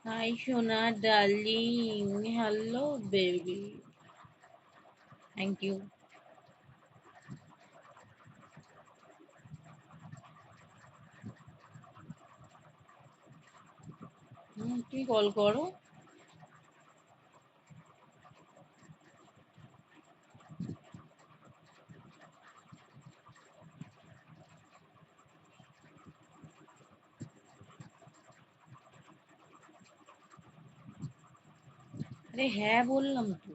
High সোনা darling, hello baby. Thank you. তুমি call করো। আরে হ্যাঁ বললাম তো।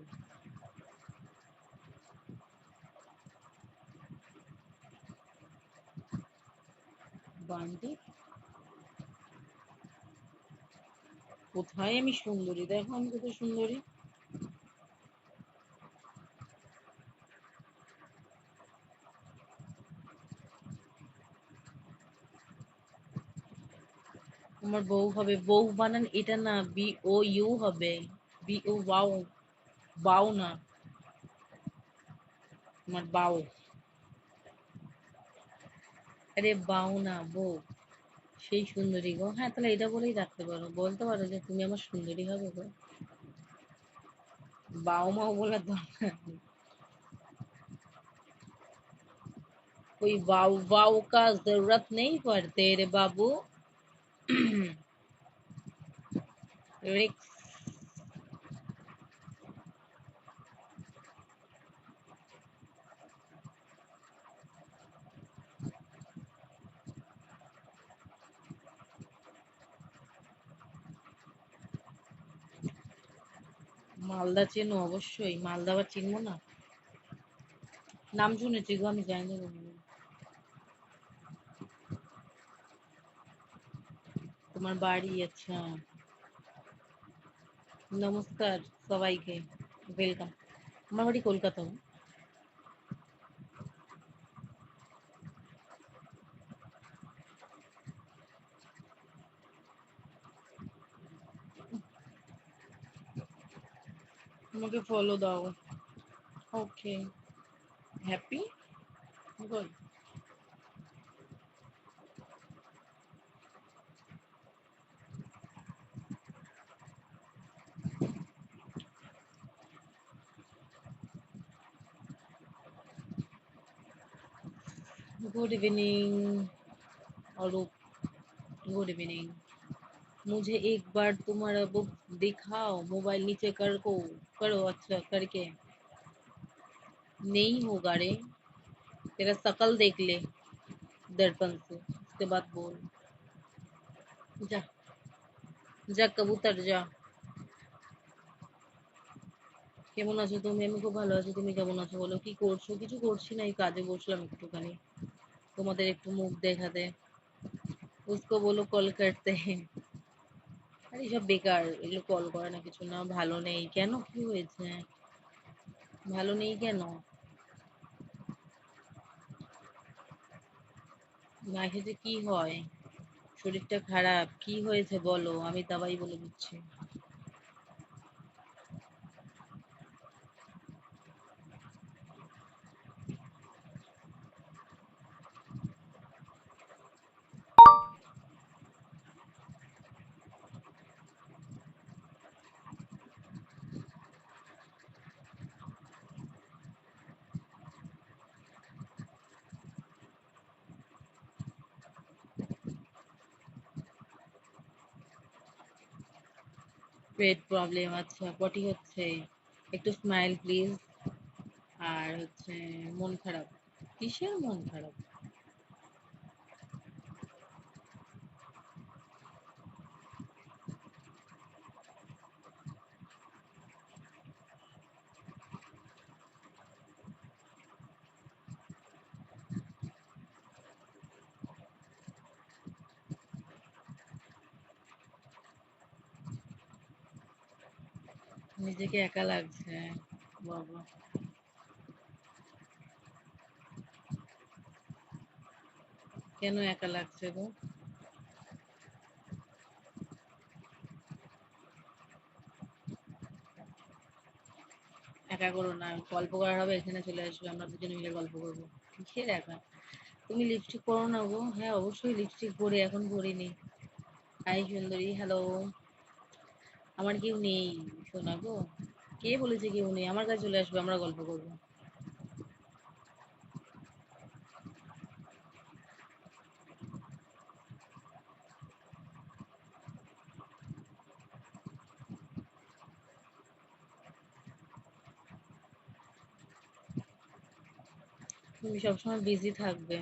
বান্টি, কোথায় আমি সুন্দরী? দেখো আমি কত সুন্দরী। আমার বউ হবে। বউ বানান এটা না, BOU হবে। BO বাউ। বাউ না, আমার বাউ। আরে বাউ না, বউ। সেই সুন্দরী গো। হ্যাঁ, তাহলে এটা বলেই রাখতে পারো, বলতে পারো যে তুমি আমার সুন্দরী হবে গো। বাউ মাও বলার দরকার নেই। कोई वाव वाव का जरूरत नहीं पड़ते रे बाबू। रिक्स। মালদা চেনো? অবশ্যই মালদা, আবার চিনবো না? নাম শুনেছি গো, আমি জানি না। তোমার বাড়ি? আচ্ছা। নমস্কার সবাইকে, ওয়েলকাম। আমার বাড়ি কলকাতা। আমাকে ফলো দাও। Okay. Happy. Good. Good evening Arup. Good evening. मुझे एक बार तुम्हारा बुक दिखाओ, मोबाइल नीचे कर को। करो, अच्छा करके। नहीं होगा रे। तेरा शकल देख ले दर्पण से, उसके बाद बोल। जा, যা কবুতর যা। কেমন আছো তুমি? আমি খুব ভালো আছি। তুমি কেমন আছো বলো? কি করছো? কিছু করছি না, এই কাজে বসলাম একটুখানি, তোমাদের একটু মুখ দেখাতে। उसको बोलो कॉल करते हैं। আরে সব বেকার, এগুলো কল করে না, কিছু না। ভালো নেই কেন? কি হয়েছে? ভালো নেই কেন? না খেতে কি হয়? শরীরটা খারাপ? কি হয়েছে বলো, আমি দাবাই বলে দিচ্ছি। পেট প্রবলেম? আচ্ছা, পটি হচ্ছে? একটু স্মাইল প্লিজ। আর হচ্ছে মন খারাপ? কিসের মন খারাপ? নিজেকে একা লাগছে? বাবা। কেন একা লাগছে গো? একা করো না, গল্প করার হবে, এখানে চলে আসবে, আমরা দুজনে মিলে গল্প করবো। কিসের একা? তুমি লিপস্টিক পরো না গো? হ্যাঁ অবশ্যই লিপস্টিক পরি, এখন পরিনি। হাই সুন্দরী, হ্যালো। আমার কেউ নেই শোনা গো। কে বলেছে কেউ নেই? আমার কাছে চলে আসবে, আমরা গল্প করবো। তুমি সবসময় বিজি থাকবে।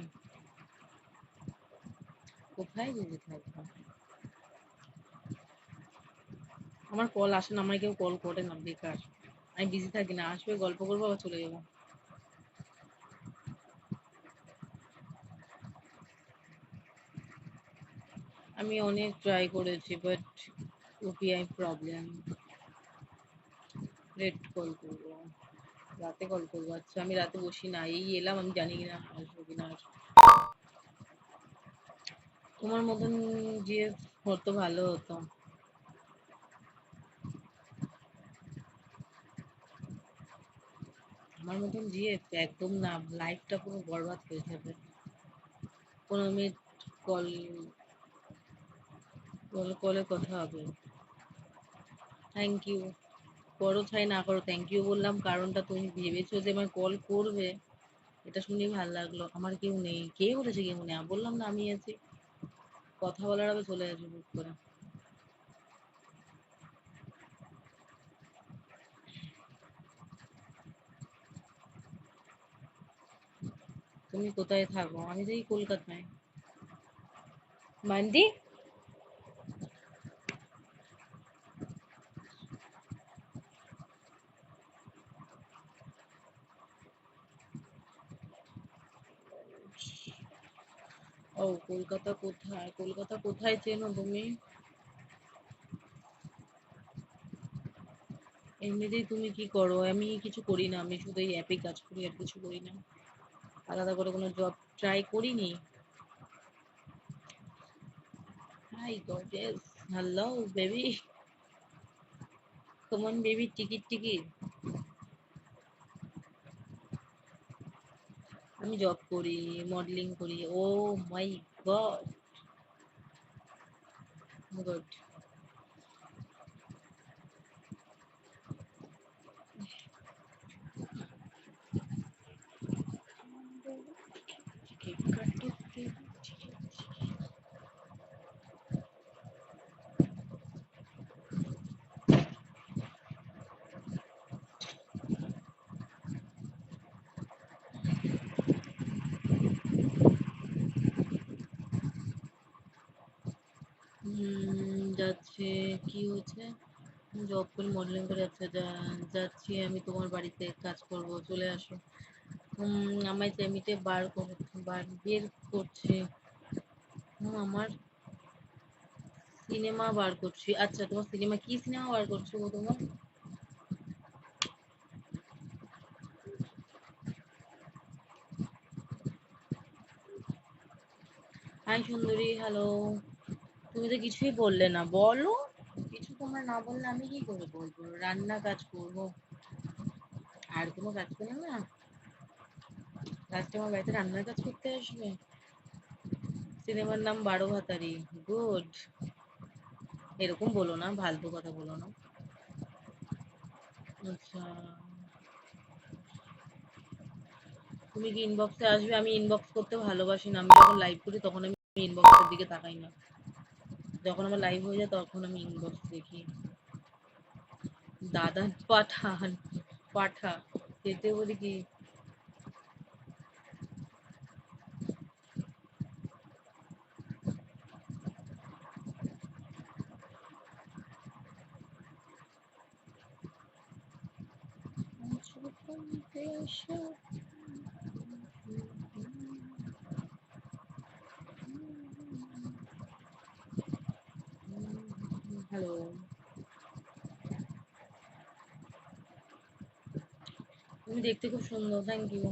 কোথায় বিজি থাকবে? আমার কল আসে না, আমার কেউ কল করে না, বেকার। আমি বিজি থাকি না, আসবে গল্প করবো আবার চলে যাবো। আমি অনেক ট্রাই করেছি, but UPI problem. Late call করবো, রাতে কল করবো। আচ্ছা আমি রাতে বসি না, এই এলাম, আমি জানি না আসবো কিনা আসবো। তোমার মতন যে হতো ভালো হতো। আমার মতন যে একদম না, লাইফটা পুরো বরবাদ হয়ে যাবে। 15 মিনিট কল, কলে কথা হবে। Thank you. করো চাই না করো, থ্যাংক ইউ বললাম, কারণটা তুমি ভেবেছো যে আমার কল করবে, এটা শুনেই ভালো লাগলো। আমার কেউ নেই। কে বলেছে কেউ নেই? বললাম না আমি আছি। কথা বলার আগে চলে আসবে বুক করে। তুমি কোথায় থাকো? আমি থাকি কলকাতায়। মান্ডি। ও, কলকাতা কোথায়? কলকাতা কোথায় চেনো তুমি? এমনিতেই তুমি কি করো? আমি কিছু করি না, আমি শুধু এই অ্যাপে কাজ করি, আর কিছু করি না। আলাদা করে কোনো জব ট্রাই করিনি। Hi gorgeous. Hello baby. Come on baby, ticket ticket. আমি জব করি, মডেলিং করি। Oh my god, good. যাচ্ছে। কি হচ্ছে? জব করে মডেলিং করে যাচ্ছে, যাচ্ছি আমি তোমার বাড়িতে কাজ করব, চলে আসো। আমায় এমনিতে বের করছে। আমার সিনেমা বার করছি। আচ্ছা তোমার সিনেমা, কি সিনেমা বার করছো গো তোমার? হাই সুন্দরী, হ্যালো। তুমি তো কিছুই বললে না, বলো। কিছু তোমরা না বললে আমি কি করে বলবো? রান্না কাজ করবো, আর কোনো কাজ করো না? লাস্টে আমার বাড়িতে রান্নার কাজ করতে আসবে? সিনেমার নাম 12 ভাতারি। গুড। এরকম বলো না, ফালতু কথা বলো না। আচ্ছা, তুমি কি ইনবক্সে আসবে? আমি ইনবক্স করতে ভালোবাসি না, আমি যখন লাইভ করি তখন আমি ইনবক্সের দিকে তাকাই না। যখন আমার লাইভ হয়ে যায় তখন আমি ইনবক্স দেখি। দাদা পাঠান, পাঠা, খেতে বলি কি? হ্যালো। তুমি দেখতে খুব সুন্দর, থ্যাংক ইউ।